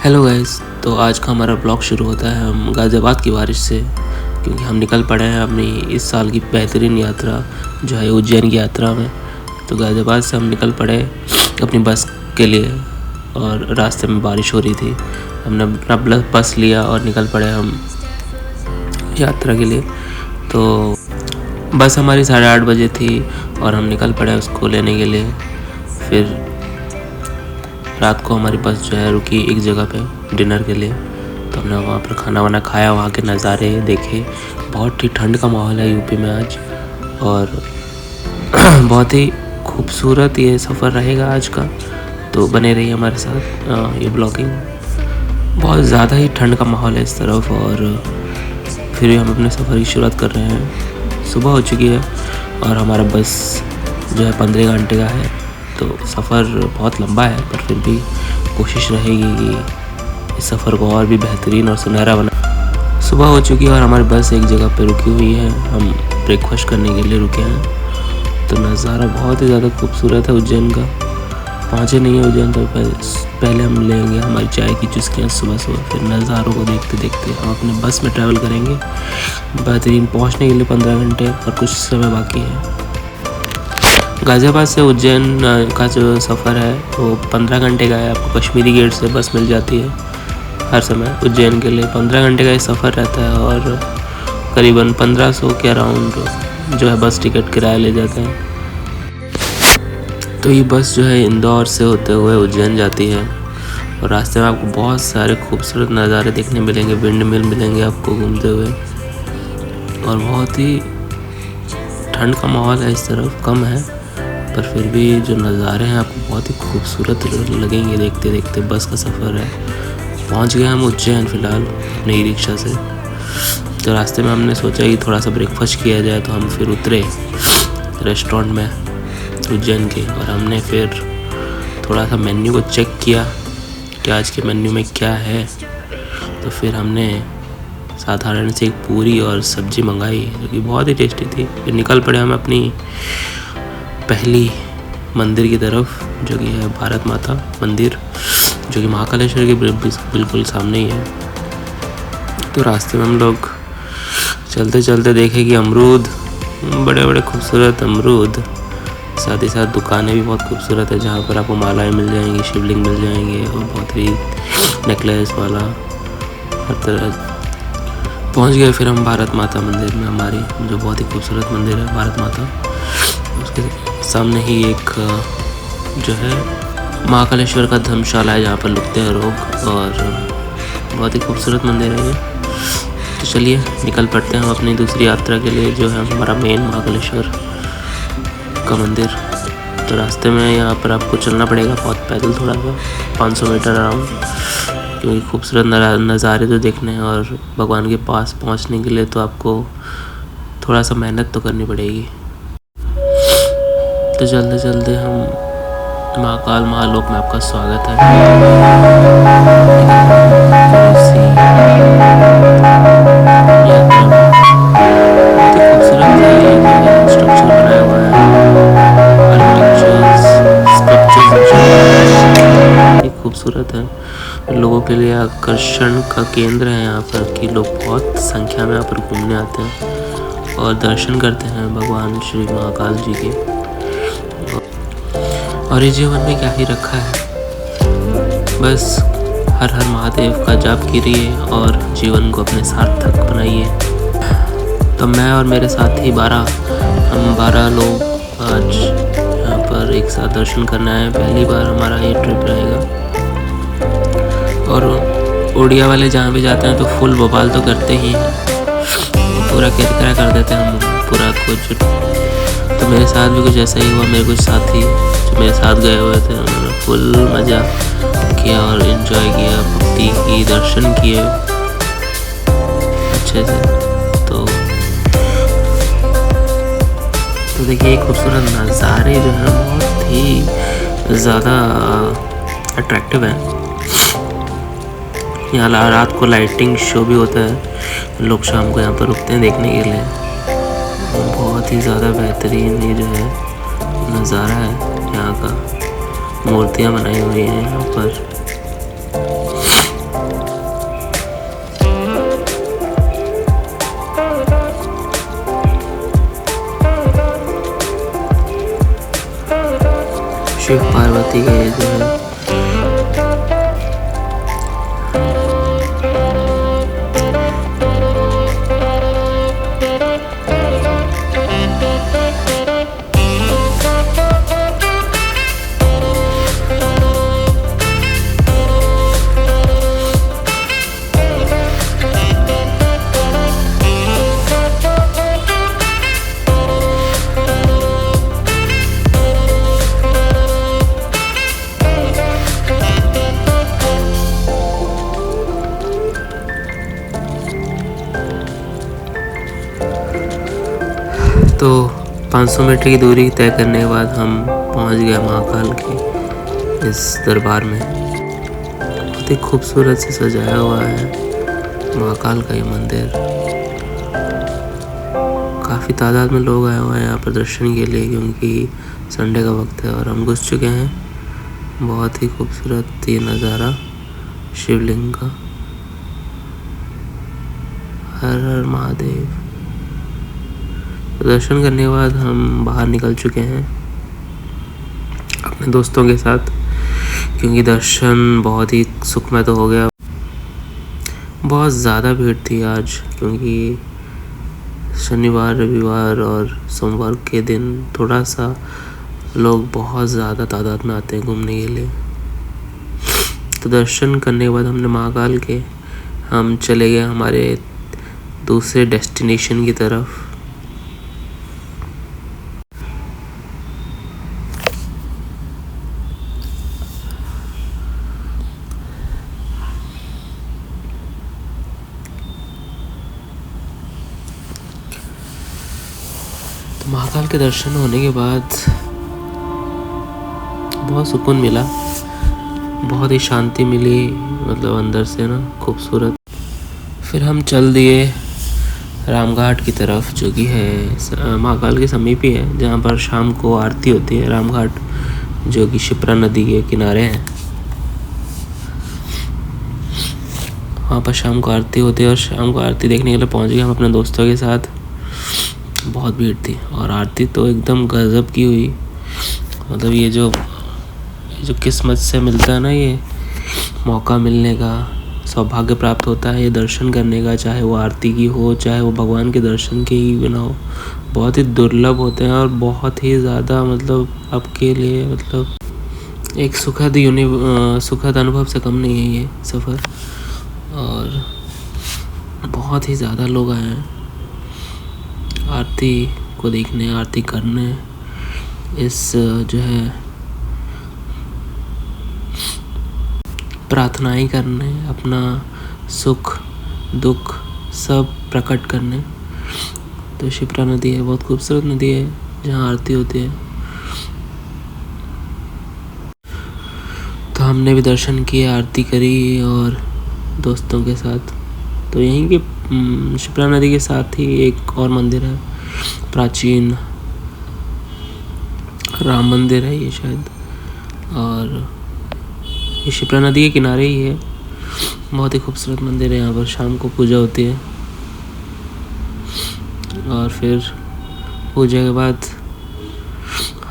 Hello guys. तो आज का हमारा ब्लॉग शुरू होता है हम गाज़ियाबाद की बारिश से, क्योंकि हम निकल पड़े हैं अपनी इस साल की बेहतरीन यात्रा जो है उज्जैन की यात्रा में। तो गाज़ियाबाद से हम निकल पड़े अपनी बस के लिए और रास्ते में बारिश हो रही थी। हमने अपना बस लिया और निकल पड़े हम यात्रा के लिए। तो बस हमारी 8:30 बजे थी और हम निकल पड़े उसको लेने के लिए। फिर रात को हमारी बस जो है रुकी एक जगह पे डिनर के लिए। तो हमने वहाँ पर खाना वाना खाया, वहाँ के नज़ारे देखे। बहुत ही ठंड का माहौल है यूपी में आज और बहुत ही खूबसूरत ये सफ़र रहेगा आज का। तो बने रहिए हमारे साथ। ये ब्लॉगिंग बहुत ज़्यादा ही ठंड का माहौल है इस तरफ और फिर हम अपने सफ़र की शुरुआत कर रहे हैं। सुबह हो चुकी है और हमारा बस जो है 15 घंटे का है। तो सफ़र बहुत लंबा है पर फिर भी कोशिश रहेगी कि इस सफ़र को और भी बेहतरीन और सुनहरा बना। सुबह हो चुकी है और हमारी बस एक जगह पे रुकी हुई है। हम ब्रेकफास्ट करने के लिए रुके हैं। तो नज़ारा बहुत ही ज़्यादा खूबसूरत है उज्जैन का। पहुँचे नहीं है उज्जैन तो पहले हम लेंगे हमारी चाय की चुस्कियाँ सुबह सुबह। फिर नज़ारों को देखते देखते हम अपने बस में ट्रैवल करेंगे बेहतरीन पहुँचने के लिए। 15 घंटे और कुछ समय बाकी है। गाज़ियाबाद से उज्जैन का जो सफ़र है वो 15 घंटे का है। आपको कश्मीरी गेट से बस मिल जाती है हर समय उज्जैन के लिए। 15 घंटे का ये सफ़र रहता है और करीबन 1500 के अराउंड जो है बस टिकट किराया ले जाते हैं। तो ये बस जो है इंदौर से होते हुए उज्जैन जाती है और रास्ते में आपको बहुत सारे खूबसूरत नज़ारे देखने मिलेंगे। विंड मिल मिलेंगे आपको घूमते हुए और बहुत ही ठंड का माहौल है इस तरफ, कम है पर फिर भी जो नज़ारे हैं आपको बहुत ही खूबसूरत लगेंगे देखते देखते। बस का सफ़र है। पहुंच गए हम उज्जैन फ़िलहाल अपने ई रिक्शा से। तो रास्ते में हमने सोचा कि थोड़ा सा ब्रेकफास्ट किया जाए। तो हम फिर उतरे रेस्टोरेंट में उज्जैन के और हमने फिर थोड़ा सा मेन्यू को चेक किया कि आज के मेन्यू में क्या है। तो फिर हमने साधारण से एक पूरी और सब्ज़ी मंगाई जो कि बहुत ही टेस्टी थी। फिर निकल पड़े हम अपनी पहली मंदिर की तरफ जो कि है भारत माता मंदिर, जो कि महाकालेश्वर के बिल्कुल सामने ही है। तो रास्ते में हम लोग चलते चलते देखे कि अमरूद, बड़े बड़े खूबसूरत अमरूद, साथ ही साथ दुकानें भी बहुत खूबसूरत है जहाँ पर आपको मालाएं मिल जाएंगी, शिवलिंग मिल जाएंगे और बहुत ही नेकलेस वाला हर तरह। पहुँच गए फिर हम भारत माता मंदिर में, हमारी जो बहुत ही खूबसूरत मंदिर है भारत माता। उसके सामने ही एक जो है महाकालेश्वर का धर्मशाला है जहाँ पर लुकते हैं लोग और बहुत ही खूबसूरत मंदिर है ये। तो चलिए निकल पड़ते हैं हम अपनी दूसरी यात्रा के लिए जो है हमारा मेन महाकालेश्वर का मंदिर। तो रास्ते में यहाँ पर आपको चलना पड़ेगा बहुत पैदल, थोड़ा सा 500 मीटर अराउंड, क्योंकि खूबसूरत नज़ारे तो देखने हैं और भगवान के पास पहुँचने के लिए तो आपको थोड़ा सा मेहनत तो करनी पड़ेगी। तो चलते चलते हम महाकाल महालोक में आपका स्वागत है। खूबसूरत स्ट्रक्चर बनाया हुआ है, खूबसूरत है। लोगों के लिए आकर्षण का केंद्र है यहाँ पर कि लोग बहुत संख्या में यहाँ पर घूमने आते हैं और दर्शन करते हैं भगवान श्री महाकाल जी के। और इस जीवन में क्या ही रखा है, बस हर हर महादेव का जाप कीजिए और जीवन को अपने सार्थक बनाइए। तो मैं और मेरे साथी हम 12 लोग आज यहाँ पर एक साथ दर्शन करने आए। पहली बार हमारा ये ट्रिप रहेगा और उड़िया वाले जहाँ भी जाते हैं तो फुल बवाल तो करते ही हैं, पूरा किरकिरा कर देते हैं हम पूरा कुछ। तो मेरे साथ भी कुछ ऐसा ही हुआ। मेरे कुछ साथी जो मेरे साथ गए हुए थे उन्होंने फुल मज़ा किया और एंजॉय किया, भक्ति की, दर्शन किए अच्छे से। तो देखिए खूबसूरत नज़ारे जो है बहुत ही ज़्यादा अट्रैक्टिव है। यहाँ रात को लाइटिंग शो भी होता है, लोग शाम को यहाँ पर रुकते हैं देखने के लिए। बहुत ही ज़्यादा बेहतरीन ये जो है नज़ारा है यहाँ का। मूर्तियाँ बनाई हुई हैं यहाँ पर आरती के जो है तो 500 मीटर की दूरी तय करने के बाद हम पहुंच गए महाकाल के इस दरबार में। बहुत ही खूबसूरत से सजाया हुआ है महाकाल का ये मंदिर। काफ़ी तादाद में लोग आए हुए हैं यहाँ पर दर्शन के लिए, क्योंकि संडे का वक्त है और हम घुस चुके हैं। बहुत ही खूबसूरत ये नज़ारा शिवलिंग का। हर हर महादेव। दर्शन करने के बाद हम बाहर निकल चुके हैं अपने दोस्तों के साथ, क्योंकि दर्शन बहुत ही सुखमय तो हो गया। बहुत ज़्यादा भीड़ थी आज, क्योंकि शनिवार, रविवार और सोमवार के दिन थोड़ा सा लोग बहुत ज़्यादा तादाद में आते हैं घूमने के लिए। तो दर्शन करने के बाद हमने महाकाल के हम चले गए हमारे दूसरे डेस्टिनेशन की तरफ। तो महाकाल के दर्शन होने के बाद बहुत सुकून मिला, बहुत ही शांति मिली, मतलब अंदर से ना खूबसूरत। फिर हम चल दिए रामघाट की तरफ, जो कि है महाकाल के समीप ही है, जहाँ पर शाम को आरती होती है। रामघाट जो कि शिप्रा नदी के किनारे है, वहाँ पर शाम को आरती होती है। और शाम को आरती देखने के लिए पहुँच गए हम अपने दोस्तों के साथ। बहुत भीड़ थी और आरती तो एकदम गजब की हुई। मतलब ये जो किस्मत से मिलता है ना, ये मौका मिलने का, सौभाग्य प्राप्त होता है ये दर्शन करने का, चाहे वो आरती की हो, चाहे वो भगवान के दर्शन के ही बिना हो, बहुत ही दुर्लभ होते हैं और बहुत ही ज़्यादा मतलब आपके लिए मतलब एक सुखद अनुभव से कम नहीं है ये सफ़र। और बहुत ही ज़्यादा लोग आए हैं आरती को देखने, आरती करने, इस जो है प्रार्थनाएं करने, अपना सुख दुख सब प्रकट करने। तो शिप्रा नदी है, बहुत खूबसूरत नदी है जहाँ आरती होती है। तो हमने भी दर्शन किए, आरती करी और दोस्तों के साथ। तो यहीं के शिप्रा नदी के साथ ही एक और मंदिर है, प्राचीन राम मंदिर है ये शायद, और ये शिप्रा नदी के किनारे ही है। बहुत ही खूबसूरत मंदिर है। यहाँ पर शाम को पूजा होती है और फिर पूजा के बाद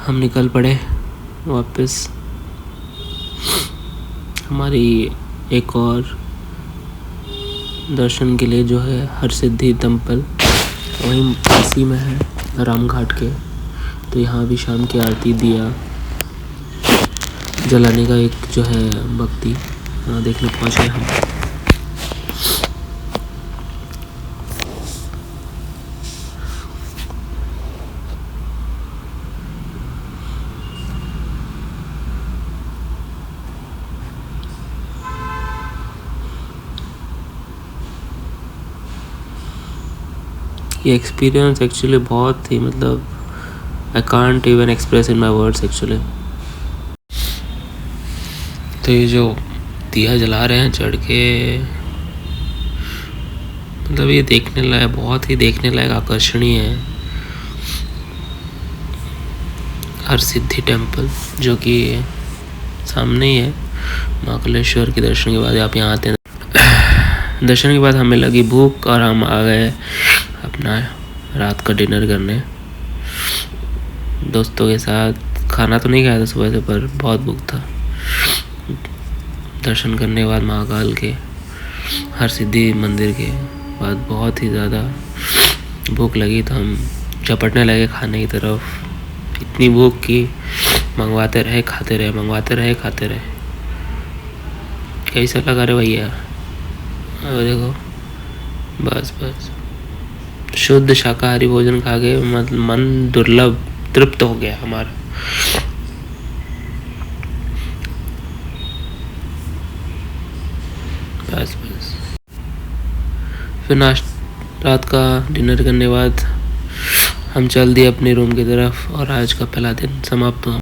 हम निकल पड़े वापस हमारी एक और दर्शन के लिए, जो है हरसिद्धि टेम्पल, वहीं इसी में है रामघाट के। तो यहाँ भी शाम की आरती, दिया जलाने का एक जो है भक्ति देखने पहुँच गए हम। ये एक्सपीरियंस एक्चुअली बहुत ही मतलब I can't even express in my words actually. तो ये जो दिया जला रहे हैं चढ़ के, मतलब ये देखने लायक, बहुत ही देखने लायक, आकर्षणीय है। हरसिद्धि टेम्पल जो कि सामने ही है। महाकालेश्वर के दर्शन के बाद आप यहाँ आते हैं। दर्शन के बाद हमें लगी भूख और हम आ गए अपना रात का डिनर करने दोस्तों के साथ। खाना तो नहीं खाया था सुबह से, पर बहुत भूख था। दर्शन करने के बाद महाकाल के, हरसिद्धि मंदिर के बाद बहुत ही ज़्यादा भूख लगी, तो हम झपटने लगे खाने की तरफ। इतनी भूख कि मंगवाते रहे खाते रहे, मंगवाते रहे खाते रहे। कैसा लगा रे भैया? अब देखो, बस बस शुद्ध शाकाहारी भोजन खा के मन दुर्लभ तृप्त हो गया हमारा। बस बस फिर रात का डिनर करने के बाद हम चल दिए अपने रूम की तरफ और आज का पहला दिन समाप्त हुआ।